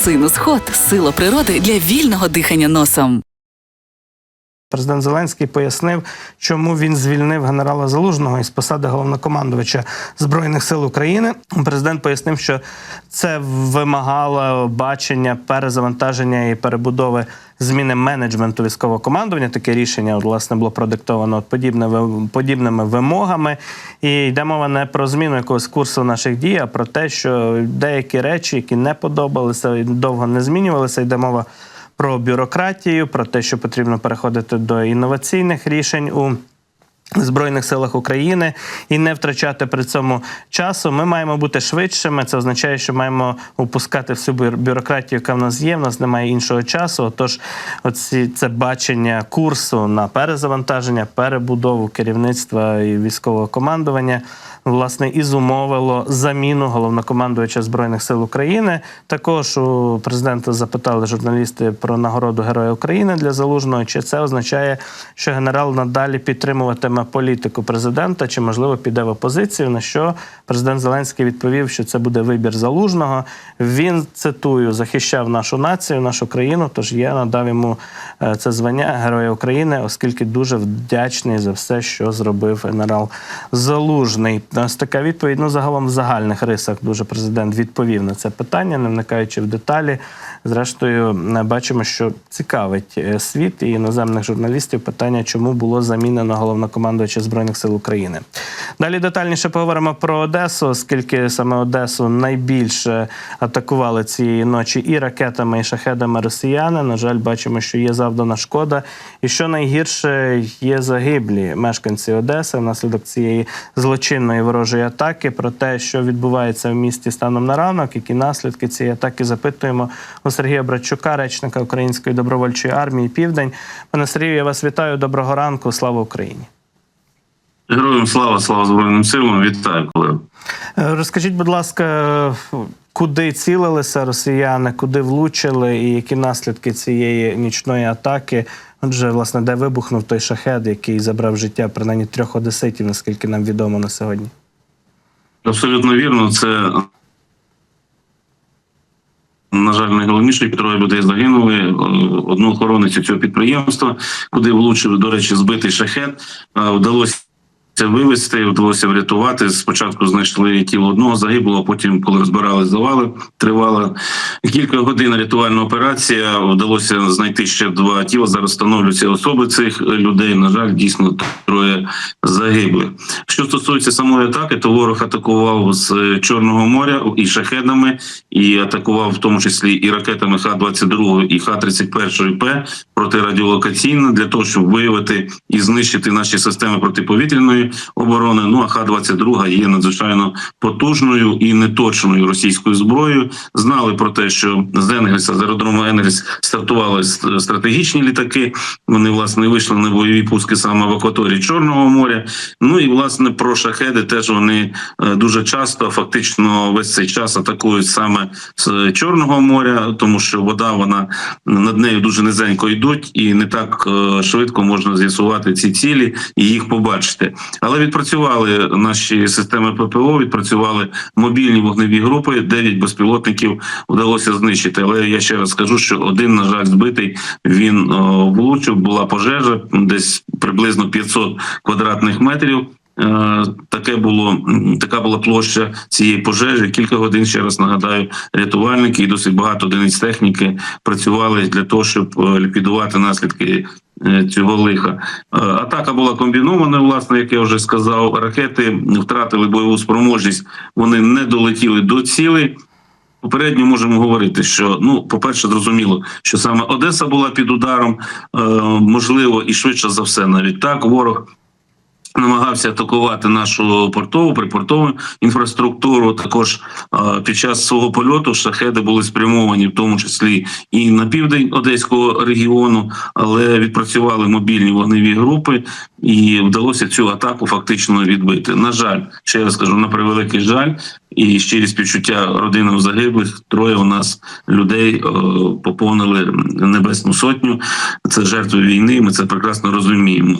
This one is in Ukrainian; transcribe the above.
Синус-Хот – сила природи для вільного дихання носом. Президент Зеленський пояснив, чому він звільнив генерала Залужного із посади головнокомандувача Збройних сил України. Президент пояснив, що це вимагало бачення перезавантаження і перебудови зміни менеджменту військового командування. Таке рішення, власне, було продиктовано подібними вимогами. І йде мова не про зміну якогось курсу наших дій, а про те, що деякі речі, які не подобалися, довго не змінювалися, йде мова про бюрократію, про те, що потрібно переходити до інноваційних рішень у Збройних силах України і не втрачати при цьому часу. Ми маємо бути швидшими. Це означає, що маємо опускати всю бюрократію, яка в нас є. В нас немає іншого часу. Отож, це бачення курсу на перезавантаження, перебудову керівництва і військового командування, власне, і зумовило заміну головнокомандувача Збройних сил України. Також у президента запитали журналісти про нагороду Героя України для Залужного. Чи це означає, що генерал надалі підтримуватиме політику президента, чи, можливо, піде в опозицію, на що президент Зеленський відповів, що це буде вибір Залужного. Він, цитую, захищав нашу націю, нашу країну, тож я надав йому це звання Героя України, оскільки дуже вдячний за все, що зробив генерал Залужний. Ось така відповідь. Ну, загалом в загальних рисах дуже президент відповів на це питання, не вникаючи в деталі. Зрештою, бачимо, що цікавить світ і іноземних журналістів питання, чому було замінено головнокомандувача Збройних сил України. Далі детальніше поговоримо про Одесу, оскільки саме Одесу найбільше атакували цієї ночі і ракетами, і шахедами росіяни. На жаль, бачимо, що є завдана шкода. І що найгірше, є загиблі мешканці Одеси внаслідок цієї злочинної ворожої атаки. Про те, що відбувається в місті станом на ранок, які наслідки цієї атаки, запитуємо у Сергія Братчука, речника Української добровольчої армії «Південь». Пане Сергію, я вас вітаю. Доброго ранку. Слава Україні. Героям слава, слава Збройним силам. Вітаю, колеги. Розкажіть, будь ласка, куди цілилися росіяни, куди влучили і які наслідки цієї нічної атаки? Отже, власне, де вибухнув той шахед, який забрав життя принаймні 3 одеситів, наскільки нам відомо на сьогодні? Абсолютно вірно. Це, на жаль, найголовніше, 3 людей загинули. Одну охороницю цього підприємства, куди влучив, до речі, збитий шахед, вдалося вивезти, вдалося врятувати. Спочатку знайшли тіло одного загиблого, потім, коли розбирали завали, тривала кілька годин рятувальна операція. Вдалося знайти ще 2 тіла. Зараз встановлюються особи цих людей. На жаль, дійсно 3 загиблих. Що стосується самої атаки, то ворог атакував з Чорного моря і шахедами, і атакував в тому числі і ракетами Х-22 і Х-31П протирадіолокаційно, для того, щоб виявити і знищити наші системи протиповітряної оборони. Ну, а Х-22 є надзвичайно потужною і неточною російською зброєю. Знали про те, що з Енгельса, з аеродрому Енгельс стартували стратегічні літаки. Вони, власне, вийшли на бойові пуски саме в акваторії Чорного моря. Ну і, власне, про шахеди теж вони дуже часто, фактично весь цей час атакують саме з Чорного моря, тому що вода, вона над нею дуже низенько йдуть, і не так швидко можна з'ясувати ці цілі і їх побачити. Але відпрацювали наші системи ППО, відпрацювали мобільні вогневі групи, 9 безпілотників вдалося знищити. Але я ще раз скажу, що один, на жаль, збитий, він влучив, була пожежа, десь приблизно 500 квадратних метрів. Така була площа цієї пожежі. Кілька годин, ще раз нагадаю, рятувальники і досить багато одиниць техніки працювали для того, щоб ліквідувати наслідки цього лиха. Атака була комбінованою, власне, як я вже сказав. Ракети втратили бойову спроможність, вони не долетіли до цілей. Попередньо можемо говорити, що, ну, по-перше, зрозуміло, що саме Одеса була під ударом, можливо, і швидше за все навіть так, ворог намагався атакувати нашу портову, припортову інфраструктуру. Також під час свого польоту шахеди були спрямовані в тому числі і на південь Одеського регіону, але відпрацювали мобільні вогневі групи і вдалося цю атаку фактично відбити. На жаль, ще раз кажу, на превеликий жаль і щирі співчуття родинам загиблих. 3 у нас людей поповнили Небесну Сотню. Це жертви війни, ми це прекрасно розуміємо.